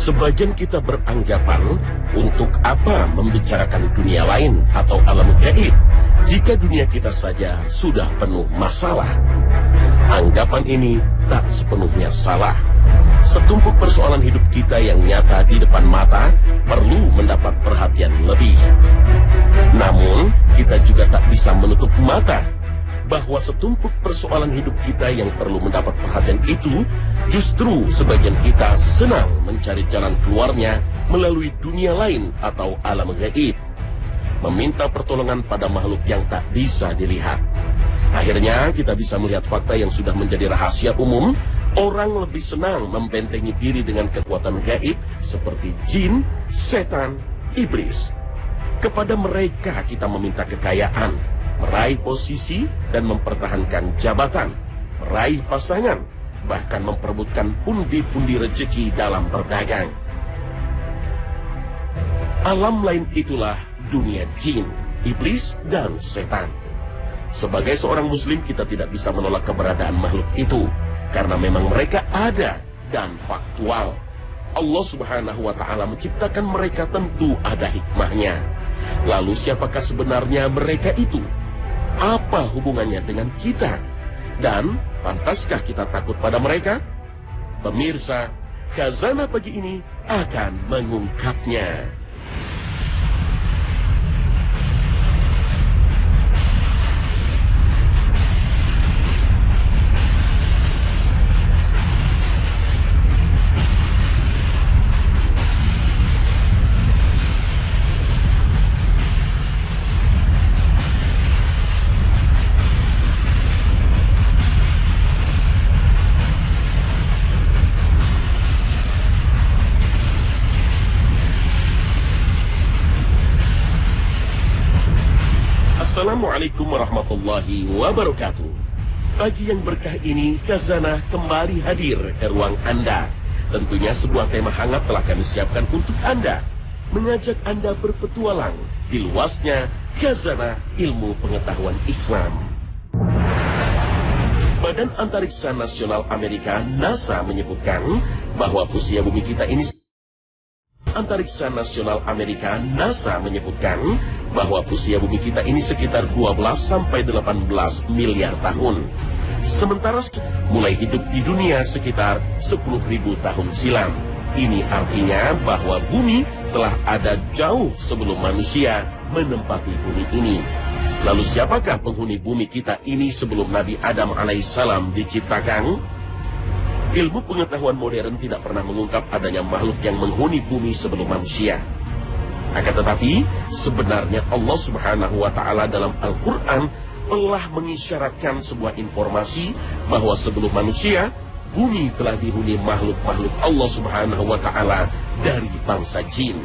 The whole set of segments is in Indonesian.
Sebagian kita beranggapan, untuk apa membicarakan dunia lain atau alam gaib jika dunia kita saja sudah penuh masalah? Anggapan ini tak sepenuhnya salah. Setumpuk persoalan hidup kita yang nyata di depan mata perlu mendapat perhatian lebih. Namun, kita juga tak bisa menutup mata bahwa setumpuk persoalan hidup kita yang perlu mendapat perhatian itu, justru sebagian kita senang mencari jalan keluarnya melalui dunia lain atau alam gaib, meminta pertolongan pada makhluk yang tak bisa dilihat. Akhirnya kita bisa melihat fakta yang sudah menjadi rahasia umum. Orang lebih senang membentengi diri dengan kekuatan gaib seperti jin, setan, iblis. Kepada mereka kita meminta kekayaan, meraih posisi dan mempertahankan jabatan, meraih pasangan, bahkan memperebutkan pundi-pundi rezeki dalam berdagang. Alam lain itulah dunia jin, iblis, dan setan. Sebagai seorang muslim, kita tidak bisa menolak keberadaan makhluk itu, karena memang mereka ada dan faktual. Allah Subhanahu wa Ta'ala menciptakan mereka, tentu ada hikmahnya. Lalu siapakah sebenarnya mereka itu? Apa hubungannya dengan kita? Dan pantaskah kita takut pada mereka? Pemirsa, Khazanah pagi ini akan mengungkapnya. Assalamualaikum warahmatullahi wabarakatuh. Pagi yang berkah ini, Khazanah kembali hadir ke ruang Anda. Tentunya sebuah tema hangat telah kami siapkan untuk Anda, mengajak Anda berpetualang di luasnya Khazanah ilmu pengetahuan Islam. Badan Antariksa Nasional Amerika NASA menyebutkan bahwa usia bumi kita ini Antariksa Nasional Amerika NASA menyebutkan bahwa usia bumi kita ini sekitar 12 sampai 18 miliar tahun. Sementara mulai hidup di dunia sekitar 10.000 tahun silam. Ini artinya bahwa bumi telah ada jauh sebelum manusia menempati bumi ini. Lalu siapakah penghuni bumi kita ini sebelum Nabi Adam alaihissalam diciptakan? Ilmu pengetahuan modern tidak pernah mengungkap adanya makhluk yang menghuni bumi sebelum manusia. Akan tetapi, sebenarnya Allah Subhanahu wa Ta'ala dalam Al-Quran telah mengisyaratkan sebuah informasi bahwa sebelum manusia, bumi telah dihuni makhluk-makhluk Allah Subhanahu wa Ta'ala dari bangsa jin.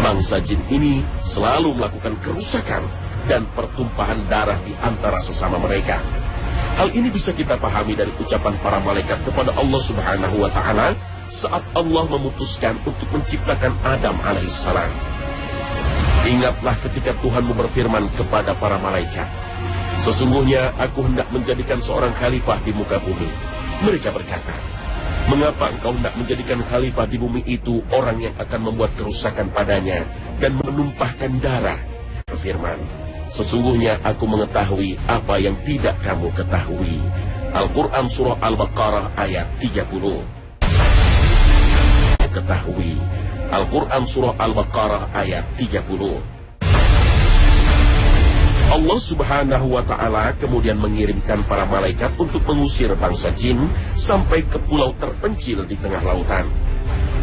Bangsa jin ini selalu melakukan kerusakan dan pertumpahan darah di antara sesama mereka. Hal ini bisa kita pahami dari ucapan para malaikat kepada Allah Subhanahu wa Ta'ala saat Allah memutuskan untuk menciptakan Adam alaihissalam. Ingatlah ketika Tuhanmu berfirman kepada para malaikat, "Sesungguhnya aku hendak menjadikan seorang khalifah di muka bumi." Mereka berkata, "Mengapa engkau hendak menjadikan khalifah di bumi itu orang yang akan membuat kerusakan padanya dan menumpahkan darah?" Berfirman, "Sesungguhnya aku mengetahui apa yang tidak kamu ketahui." Al-Quran Surah Al-Baqarah ayat 30. Ketahui. Al-Quran Surah Al-Baqarah ayat 30. Allah Subhanahu wa Ta'ala kemudian mengirimkan para malaikat untuk mengusir bangsa jin sampai ke pulau terpencil di tengah lautan.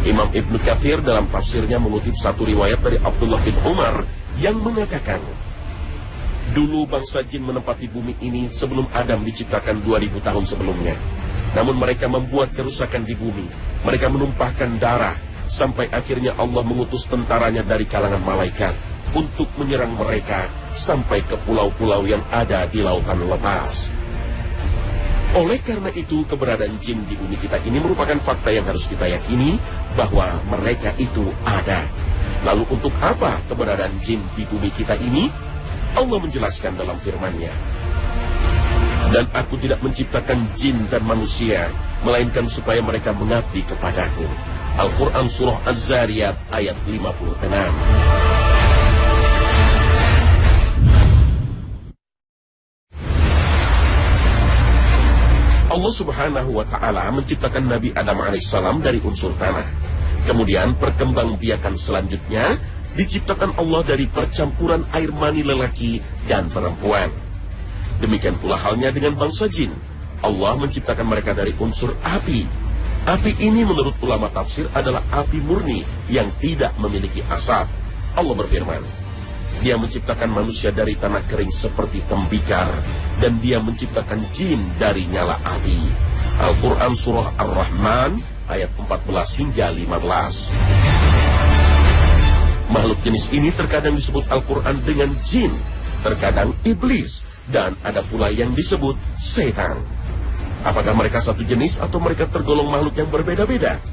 Imam Ibnu Katsir dalam tafsirnya mengutip satu riwayat dari Abdullah bin Umar yang mengatakan, dulu bangsa jin menempati bumi ini sebelum Adam diciptakan 2000 tahun sebelumnya. Namun mereka membuat kerusakan di bumi. Mereka menumpahkan darah, sampai akhirnya Allah mengutus tentaranya dari kalangan malaikat untuk menyerang mereka sampai ke pulau-pulau yang ada di lautan lepas. Oleh karena itu, keberadaan jin di bumi kita ini merupakan fakta yang harus kita yakini bahwa mereka itu ada. Lalu untuk apa keberadaan jin di bumi kita ini? Allah menjelaskan dalam firman-Nya, "Dan aku tidak menciptakan jin dan manusia, melainkan supaya mereka mengabdi kepadaku." Al-Quran Surah Az-Zariyat ayat 56. Allah Subhanahu wa Ta'ala menciptakan Nabi Adam alaihissalam dari unsur tanah. Kemudian perkembangbiakan selanjutnya diciptakan Allah dari percampuran air mani lelaki dan perempuan. Demikian pula halnya dengan bangsa jin. Allah menciptakan mereka dari unsur api. Api ini menurut ulama tafsir adalah api murni yang tidak memiliki asap. Allah berfirman, Dia menciptakan manusia dari tanah kering seperti tembikar, dan Dia menciptakan jin dari nyala api. Al-Quran Surah Ar-Rahman ayat 14 hingga 15. Makhluk jenis ini terkadang disebut Al-Quran dengan jin, terkadang iblis, dan ada pula yang disebut setan. Apakah mereka satu jenis atau mereka tergolong makhluk yang berbeda-beda?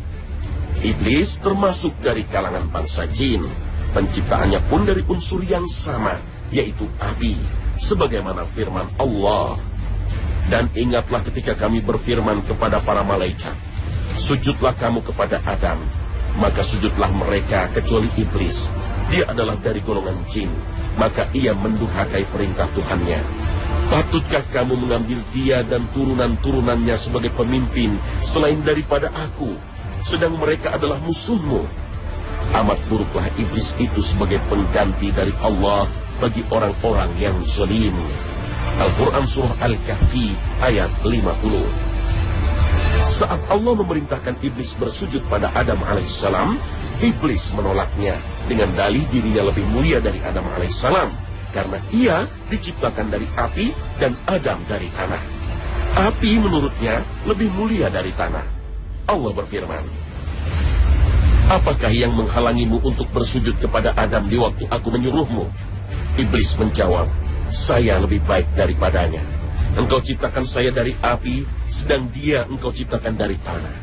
Iblis termasuk dari kalangan bangsa jin. Penciptaannya pun dari unsur yang sama, yaitu api, sebagaimana firman Allah. Dan ingatlah ketika kami berfirman kepada para malaikat, sujudlah kamu kepada Adam. Maka sujudlah mereka kecuali iblis. Dia adalah dari golongan jin. Maka ia mendurhakai perintah Tuhannya. Patutkah kamu mengambil dia dan turunan-turunannya sebagai pemimpin selain daripada aku, sedang mereka adalah musuhmu? Amat buruklah iblis itu sebagai pengganti dari Allah bagi orang-orang yang zalim. Al-Quran Surah Al-Kahfi ayat 50. Saat Allah memerintahkan iblis bersujud pada Adam alaihissalam, iblis menolaknya dengan dalih dirinya lebih mulia dari Adam alaihissalam, karena ia diciptakan dari api dan Adam dari tanah. Api menurutnya lebih mulia dari tanah. Allah berfirman, apakah yang menghalangimu untuk bersujud kepada Adam di waktu aku menyuruhmu? Iblis menjawab, saya lebih baik daripadanya. Engkau ciptakan saya dari api, sedang dia engkau ciptakan dari tanah.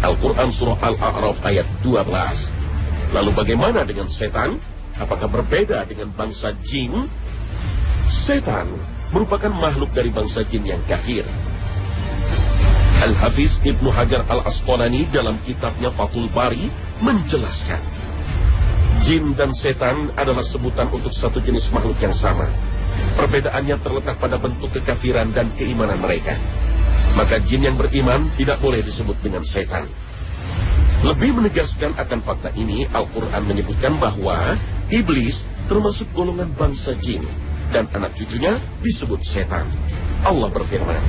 Al-Quran Surah Al-A'raf ayat 12. Lalu bagaimana dengan setan? Apakah berbeda dengan bangsa jin? Setan merupakan makhluk dari bangsa jin yang kafir. Al-Hafiz Ibnu Hajar Al-Asqalani dalam kitabnya Fathul Bari menjelaskan, jin dan setan adalah sebutan untuk satu jenis makhluk yang sama. Perbedaannya terletak pada bentuk kekafiran dan keimanan mereka. Maka jin yang beriman tidak boleh disebut dengan setan. Lebih menegaskan akan fakta ini, Al-Quran menyebutkan bahwa iblis termasuk golongan bangsa jin, dan anak cucunya disebut setan. Allah berfirman,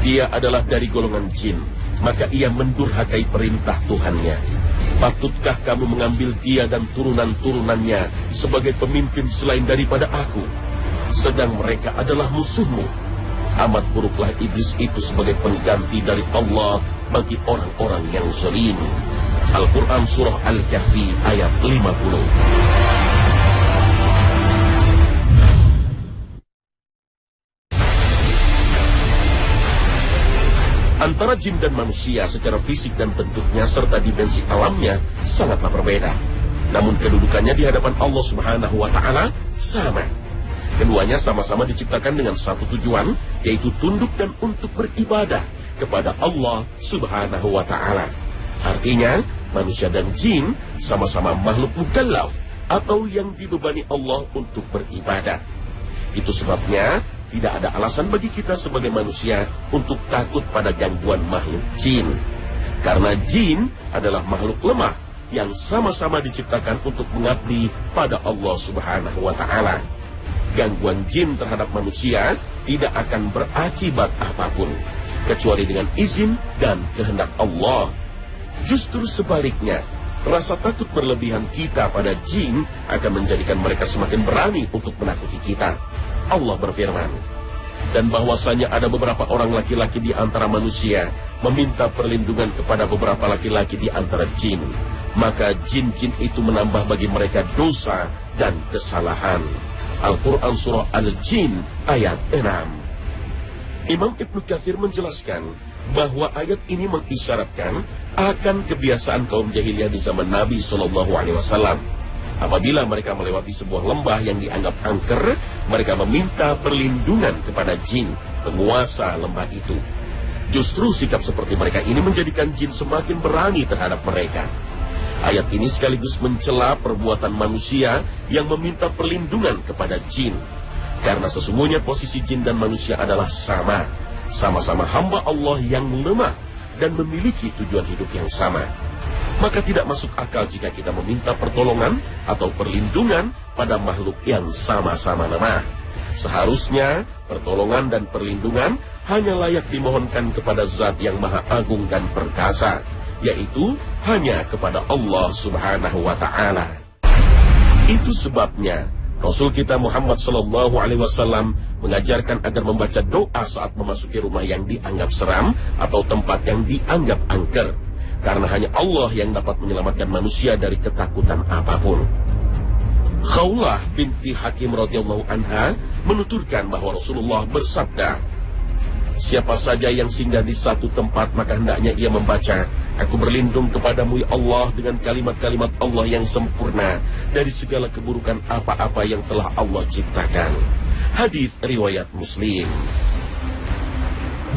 dia adalah dari golongan jin, maka ia mendurhakai perintah Tuhannya. Patutkah kamu mengambil dia dan turunan-turunannya sebagai pemimpin selain daripada aku, sedang mereka adalah musuhmu? Amat buruklah iblis itu sebagai pengganti dari Allah bagi orang-orang yang zalim. Al-Quran Surah Al-Kahfi ayat 50. Antara jin dan manusia secara fisik dan bentuknya serta dimensi alamnya sangatlah berbeda. Namun kedudukannya di hadapan Allah Subhanahu wa Ta'ala sama. Keduanya sama-sama diciptakan dengan satu tujuan, yaitu tunduk dan untuk beribadah kepada Allah Subhanahu wa Ta'ala. Artinya, manusia dan jin sama-sama makhluk mukallaf atau yang dibebani Allah untuk beribadah. Itu sebabnya tidak ada alasan bagi kita sebagai manusia untuk takut pada gangguan makhluk jin. Karena jin adalah makhluk lemah yang sama-sama diciptakan untuk mengabdi pada Allah Subhanahu wa Ta'ala. Gangguan jin terhadap manusia tidak akan berakibat apapun, kecuali dengan izin dan kehendak Allah. Justru sebaliknya, rasa takut berlebihan kita pada jin akan menjadikan mereka semakin berani untuk menakuti kita. Allah berfirman, dan bahwasanya ada beberapa orang laki-laki di antara manusia meminta perlindungan kepada beberapa laki-laki di antara jin, maka jin-jin itu menambah bagi mereka dosa dan kesalahan. Al-Quran Surah Al-Jin ayat 6. Imam Ibnu Katsir menjelaskan bahwa ayat ini mengisyaratkan akan kebiasaan kaum jahiliyah di zaman Nabi SAW. Apabila mereka melewati sebuah lembah yang dianggap angker, mereka meminta perlindungan kepada jin, penguasa lembah itu. Justru sikap seperti mereka ini menjadikan jin semakin berani terhadap mereka. Ayat ini sekaligus mencela perbuatan manusia yang meminta perlindungan kepada jin. Karena sesungguhnya posisi jin dan manusia adalah sama. Sama-sama hamba Allah yang lemah dan memiliki tujuan hidup yang sama. Maka tidak masuk akal jika kita meminta pertolongan atau perlindungan pada makhluk yang sama-sama lemah. Seharusnya pertolongan dan perlindungan hanya layak dimohonkan kepada Zat yang Maha Agung dan Perkasa, yaitu hanya kepada Allah Subhanahu wa Ta'ala. Itu sebabnya Rasul kita Muhammad SAW mengajarkan agar membaca doa saat memasuki rumah yang dianggap seram atau tempat yang dianggap angker, karena hanya Allah yang dapat menyelamatkan manusia dari ketakutan apapun. Khawlah binti Hakim radhiyallahu anha menuturkan bahwa Rasulullah bersabda, siapa saja yang singgah di satu tempat maka hendaknya ia membaca, aku berlindung kepadamu ya Allah dengan kalimat-kalimat Allah yang sempurna dari segala keburukan apa-apa yang telah Allah ciptakan. Hadis riwayat Muslim.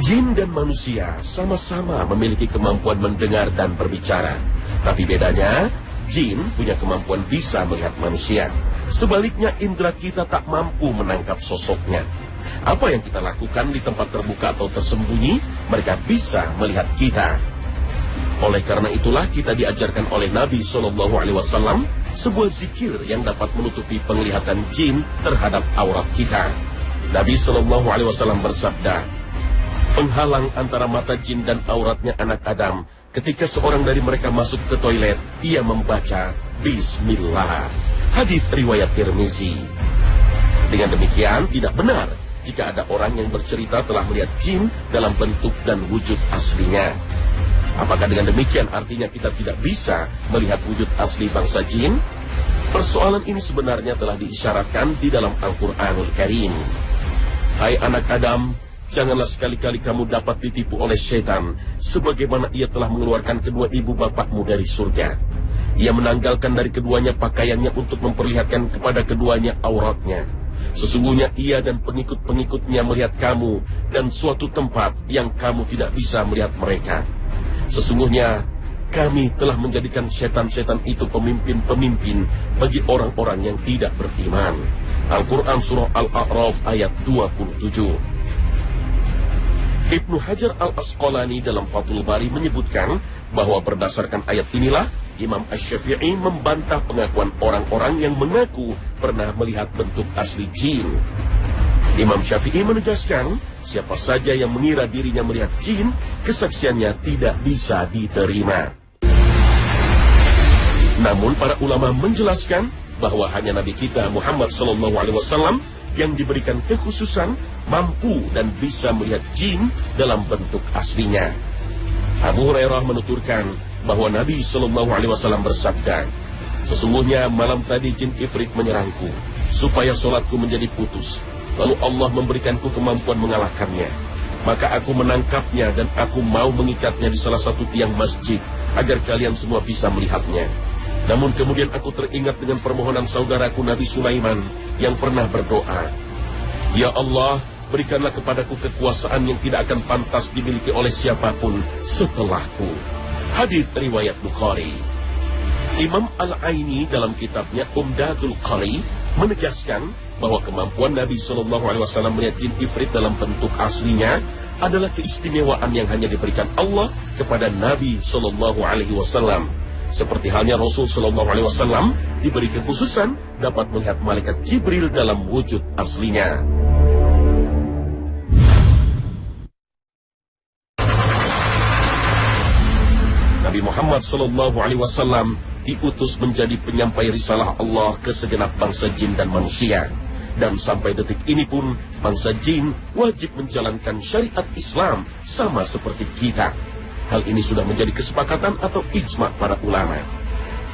Jin dan manusia sama-sama memiliki kemampuan mendengar dan berbicara. Tapi bedanya, jin punya kemampuan bisa melihat manusia. Sebaliknya, indera kita tak mampu menangkap sosoknya. Apa yang kita lakukan di tempat terbuka atau tersembunyi, mereka bisa melihat kita. Oleh karena itulah kita diajarkan oleh Nabi SAW sebuah zikir yang dapat menutupi penglihatan jin terhadap aurat kita. Nabi SAW bersabda, penghalang antara mata jin dan auratnya anak Adam, ketika seorang dari mereka masuk ke toilet, ia membaca Bismillah. Hadis riwayat Tirmizi. Dengan demikian, tidak benar jika ada orang yang bercerita telah melihat jin dalam bentuk dan wujud aslinya. Apakah dengan demikian artinya kita tidak bisa melihat wujud asli bangsa jin? Persoalan ini sebenarnya telah diisyaratkan di dalam Al-Quranul Karim. Hai anak Adam, janganlah sekali-kali kamu dapat ditipu oleh syaitan, sebagaimana ia telah mengeluarkan kedua ibu bapakmu dari surga. Ia menanggalkan dari keduanya pakaiannya untuk memperlihatkan kepada keduanya auratnya. Sesungguhnya ia dan pengikut-pengikutnya melihat kamu dan suatu tempat yang kamu tidak bisa melihat mereka. Sesungguhnya kami telah menjadikan setan-setan itu pemimpin-pemimpin bagi orang-orang yang tidak beriman. Al-Quran Surah Al-A'raf ayat 27. Ibnu Hajar Al-Asqalani dalam Fathul Bari menyebutkan bahwa berdasarkan ayat inilah Imam Asy-Syafi'i membantah pengakuan orang-orang yang mengaku pernah melihat bentuk asli jin. Imam Syafi'i menegaskan, siapa saja yang mengira dirinya melihat jin, kesaksiannya tidak bisa diterima. Namun para ulama menjelaskan bahwa hanya Nabi kita Muhammad SAW yang diberikan kekhususan mampu dan bisa melihat jin dalam bentuk aslinya. Abu Hurairah menuturkan bahwa Nabi SAW bersabda, sesungguhnya malam tadi jin ifrit menyerangku supaya solatku menjadi putus. Lalu Allah memberikanku kemampuan mengalahkannya. Maka aku menangkapnya dan aku mau mengikatnya di salah satu tiang masjid agar kalian semua bisa melihatnya. Namun kemudian aku teringat dengan permohonan saudaraku Nabi Sulaiman yang pernah berdoa, ya Allah, berikanlah kepadaku kekuasaan yang tidak akan pantas dimiliki oleh siapapun setelahku. Hadis riwayat Bukhari. Imam Al-Aini dalam kitabnya Umdatul Qari menegaskan bahwa kemampuan Nabi SAW melihat jin ifrit dalam bentuk aslinya adalah keistimewaan yang hanya diberikan Allah kepada Nabi SAW. Seperti halnya Rasul SAW diberi kekhususan dapat melihat malaikat Jibril dalam wujud aslinya. Nabi Muhammad SAW diutus menjadi penyampai risalah Allah ke segenap bangsa jin dan manusia. Dan sampai detik ini pun bangsa jin wajib menjalankan syariat Islam sama seperti kita. Hal ini sudah menjadi kesepakatan atau ijma' para ulama.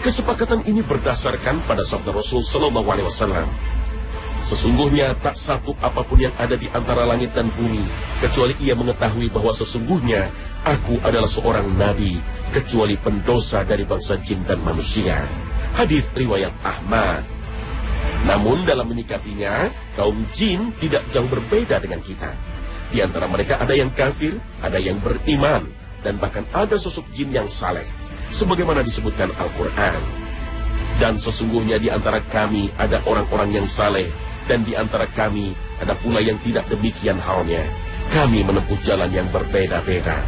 Kesepakatan ini berdasarkan pada sabda Rasul SAW. Sesungguhnya tak satu apapun yang ada di antara langit dan bumi kecuali ia mengetahui bahwa sesungguhnya aku adalah seorang nabi, kecuali pendosa dari bangsa jin dan manusia. Hadis riwayat Ahmad. Namun dalam menyikapinya, kaum jin tidak jauh berbeda dengan kita. Di antara mereka ada yang kafir, ada yang beriman, dan bahkan ada sosok jin yang saleh, sebagaimana disebutkan Al-Quran. Dan sesungguhnya di antara kami ada orang-orang yang saleh, dan di antara kami ada pula yang tidak demikian halnya. Kami menempuh jalan yang berbeda-beda.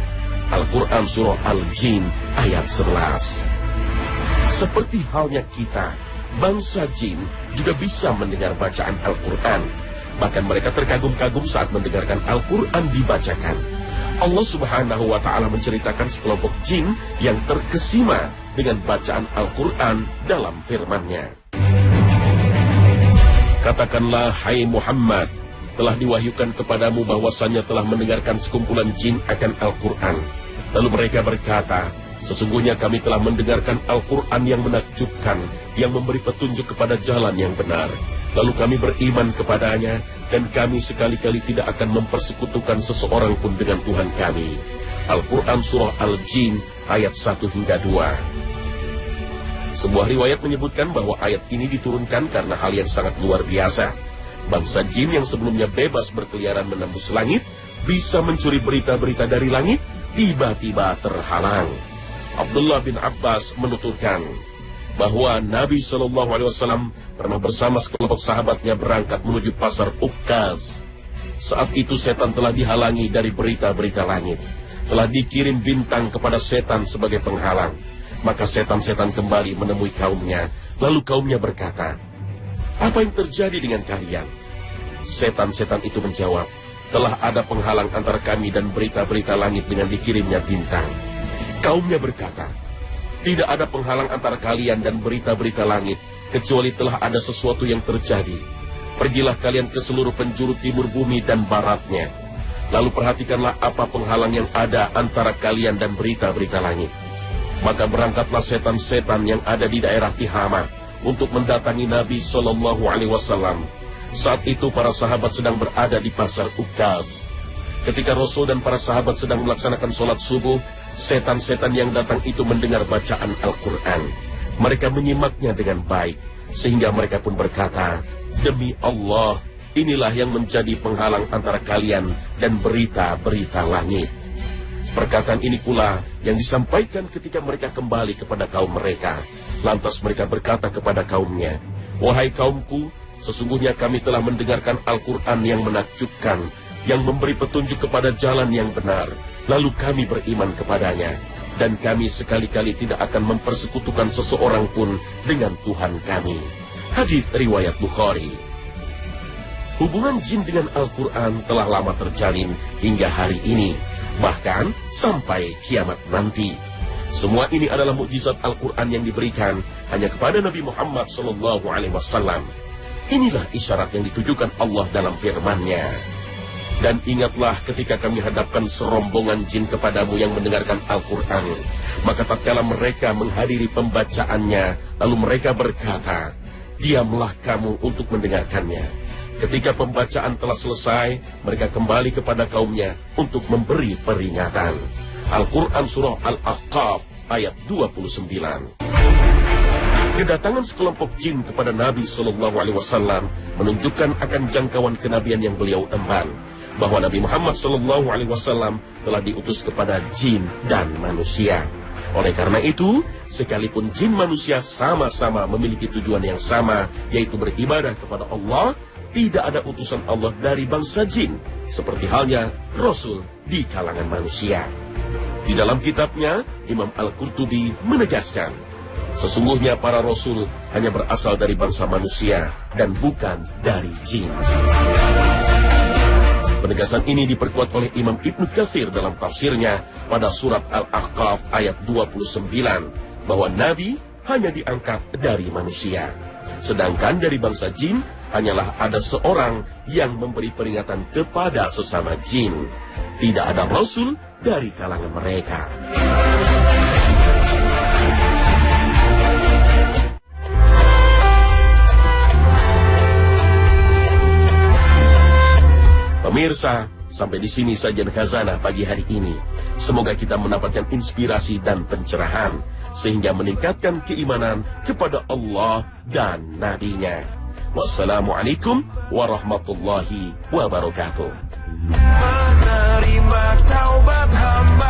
Al-Quran Surah Al-Jin ayat 11. Seperti halnya kita, bangsa jin juga bisa mendengar bacaan Al-Quran. Bahkan mereka terkagum-kagum saat mendengarkan Al-Quran dibacakan. Allah Subhanahu wa Ta'ala menceritakan sekelompok jin yang terkesima dengan bacaan Al-Quran dalam firman-Nya. Katakanlah, hai Muhammad, telah diwahyukan kepadamu bahwasannya telah mendengarkan sekumpulan jin akan Al-Quran. Lalu mereka berkata, sesungguhnya kami telah mendengarkan Al-Quran yang menakjubkan, yang memberi petunjuk kepada jalan yang benar. Lalu kami beriman kepadanya, dan kami sekali-kali tidak akan mempersekutukan seseorang pun dengan Tuhan kami. Al-Quran Surah Al-Jin ayat 1 hingga 2. Sebuah riwayat menyebutkan bahwa ayat ini diturunkan karena hal yang sangat luar biasa. Bangsa jin yang sebelumnya bebas berkeliaran menembus langit, bisa mencuri berita-berita dari langit, tiba-tiba terhalang. Abdullah bin Abbas menuturkan bahwa Nabi SAW pernah bersama sekelompok sahabatnya berangkat menuju pasar Ukkaz. Saat itu setan telah dihalangi dari berita-berita langit. Telah dikirim bintang kepada setan sebagai penghalang. Maka setan-setan kembali menemui kaumnya. Lalu kaumnya berkata, apa yang terjadi dengan kalian? Setan-setan itu menjawab, telah ada penghalang antara kami dan berita-berita langit dengan dikirimnya bintang. Kaumnya berkata, tidak ada penghalang antara kalian dan berita-berita langit, kecuali telah ada sesuatu yang terjadi. Pergilah kalian ke seluruh penjuru timur bumi dan baratnya. Lalu perhatikanlah apa penghalang yang ada antara kalian dan berita-berita langit. Maka berangkatlah setan-setan yang ada di daerah Tihama untuk mendatangi Nabi SAW. Saat itu para sahabat sedang berada di pasar Ukkaz. Ketika Rasul dan para sahabat sedang melaksanakan sholat subuh, setan-setan yang datang itu mendengar bacaan Al-Quran. Mereka menyimaknya dengan baik, sehingga mereka pun berkata, demi Allah, inilah yang menjadi penghalang antara kalian dan berita-berita langit. Perkataan ini pula yang disampaikan ketika mereka kembali kepada kaum mereka. Lantas mereka berkata kepada kaumnya, wahai kaumku, sesungguhnya kami telah mendengarkan Al-Quran yang menakjubkan, yang memberi petunjuk kepada jalan yang benar. Lalu kami beriman kepadanya, dan kami sekali-kali tidak akan mempersekutukan seseorang pun dengan Tuhan kami. Hadits riwayat Bukhari. Hubungan jin dengan Al-Quran telah lama terjalin hingga hari ini, bahkan sampai kiamat nanti. Semua ini adalah mukjizat Al-Quran yang diberikan hanya kepada Nabi Muhammad SAW. Inilah isyarat yang ditujukan Allah dalam firman-Nya. Dan ingatlah ketika kami hadapkan serombongan jin kepadamu yang mendengarkan Al-Quran. Maka tatkala mereka menghadiri pembacaannya, lalu mereka berkata, diamlah kamu untuk mendengarkannya. Ketika pembacaan telah selesai, mereka kembali kepada kaumnya untuk memberi peringatan. Al-Quran Surah Al-Ahqaf ayat 29. Kedatangan sekelompok jin kepada Nabi SAW menunjukkan akan jangkauan kenabian yang beliau emban, bahwa Nabi Muhammad SAW telah diutus kepada jin dan manusia. Oleh karena itu, sekalipun jin manusia sama-sama memiliki tujuan yang sama, yaitu beribadah kepada Allah, tidak ada utusan Allah dari bangsa jin, seperti halnya Rasul di kalangan manusia. Di dalam kitabnya, Imam Al-Qurtubi menegaskan, sesungguhnya para Rasul hanya berasal dari bangsa manusia dan bukan dari jin. Penegasan ini diperkuat oleh Imam Ibnu Katsir dalam tafsirnya pada surat Al-Ahqaf ayat 29, bahwa Nabi hanya diangkat dari manusia. Sedangkan dari bangsa jin, hanyalah ada seorang yang memberi peringatan kepada sesama jin. Tidak ada Rasul dari kalangan mereka. Pemirsa, sampai di sini saja Khazanah pagi hari ini. Semoga kita mendapatkan inspirasi dan pencerahan, sehingga meningkatkan keimanan kepada Allah dan Nabi-Nya. Wassalamualaikum warahmatullahi wabarakatuh. taubat hamba